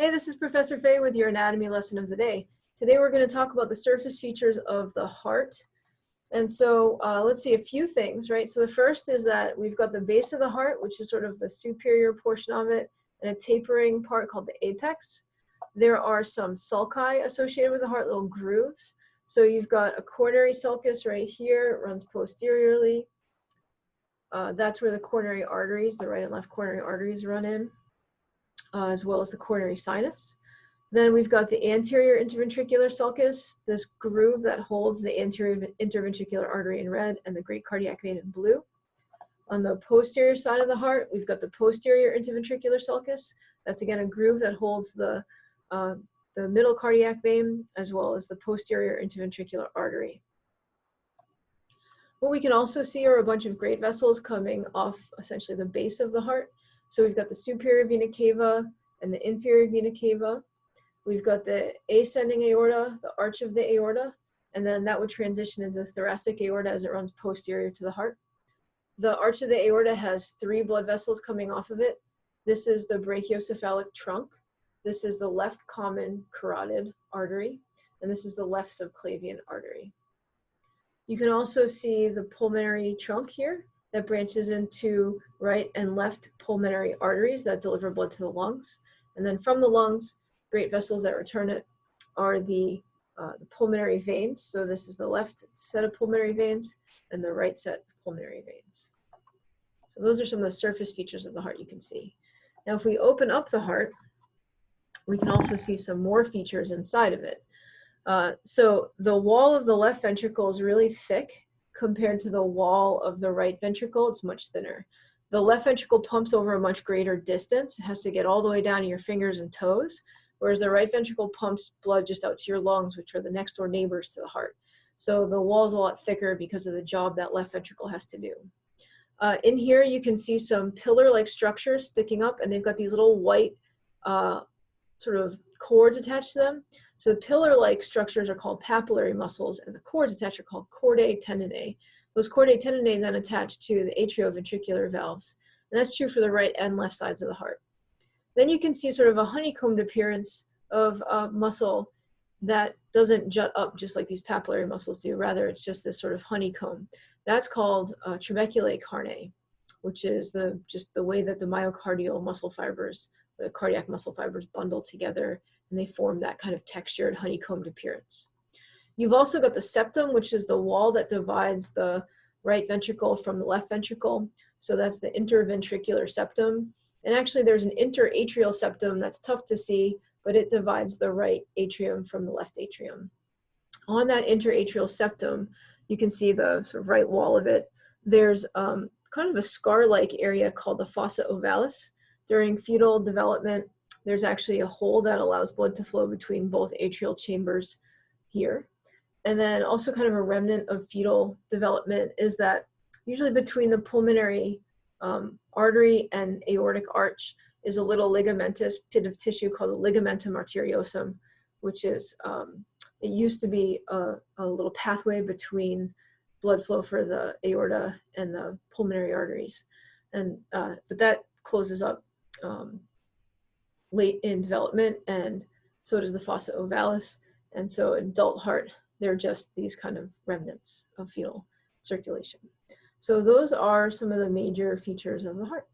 Hey, this is Professor Fay with your anatomy lesson of the day. Today we're going to talk about the surface features of the heart. And so let's see a few things, right? So the first is that we've got the base of the heart, which is sort of the superior portion of it, and a tapering part called the apex. There are some sulci associated with the heart, little grooves. So you've got a coronary sulcus right here, it runs posteriorly. That's where the coronary arteries, the right and left coronary arteries run in, as well as the coronary sinus. Then we've got the anterior interventricular sulcus, this groove that holds the anterior interventricular artery in red and the great cardiac vein in blue. On the posterior side of the heart, we've got the posterior interventricular sulcus. That's again a groove that holds the middle cardiac vein as well as the posterior interventricular artery. What we can also see are a bunch of great vessels coming off essentially the base of the heart. So we've got the superior vena cava and the inferior vena cava. We've got the ascending aorta, the arch of the aorta, and then that would transition into thoracic aorta as it runs posterior to the heart. The arch of the aorta has 3 blood vessels coming off of it. This is the brachiocephalic trunk. This is the left common carotid artery, and this is the left subclavian artery. You can also see the pulmonary trunk here that branches into right and left pulmonary arteries that deliver blood to the lungs. And then from the lungs, great vessels that return it are the pulmonary veins. So this is the left set of pulmonary veins and the right set of pulmonary veins. So those are some of the surface features of the heart you can see. Now, if we open up the heart, we can also see some more features inside of it. So the wall of the left ventricle is really thick compared to the wall of the right ventricle. It's much thinner. The left ventricle pumps over a much greater distance. It has to get all the way down to your fingers and toes, whereas the right ventricle pumps blood just out to your lungs, which are the next door neighbors to the heart. So the wall is a lot thicker because of the job that left ventricle has to do. In here, you can see some pillar-like structures sticking up, and they've got these little white sort of cords attached to them. So the pillar-like structures are called papillary muscles, and the cords attached are called chordae tendineae. Those chordae tendineae then attach to the atrioventricular valves, and that's true for the right and left sides of the heart. Then you can see sort of a honeycombed appearance of muscle that doesn't jut up just like these papillary muscles do. Rather, it's just this sort of honeycomb. That's called trabeculae carneae, which is just the way that the myocardial muscle fibers, the cardiac muscle fibers bundle together, and they form that kind of textured honeycombed appearance. You've also got the septum, which is the wall that divides the right ventricle from the left ventricle. So that's the interventricular septum. And actually there's an interatrial septum that's tough to see, but it divides the right atrium from the left atrium. On that interatrial septum, you can see the sort of right wall of it. There's kind of a scar-like area called the fossa ovalis. During fetal development, there's actually a hole that allows blood to flow between both atrial chambers here. And then also kind of a remnant of fetal development is that usually between the pulmonary artery and aortic arch is a little ligamentous pit of tissue called the ligamentum arteriosum, which is, it used to be a little pathway between blood flow for the aorta and the pulmonary arteries. And, but that closes up late in development, and so does the fossa ovalis. And so adult heart, they're just these kind of remnants of fetal circulation. So those are some of the major features of the heart.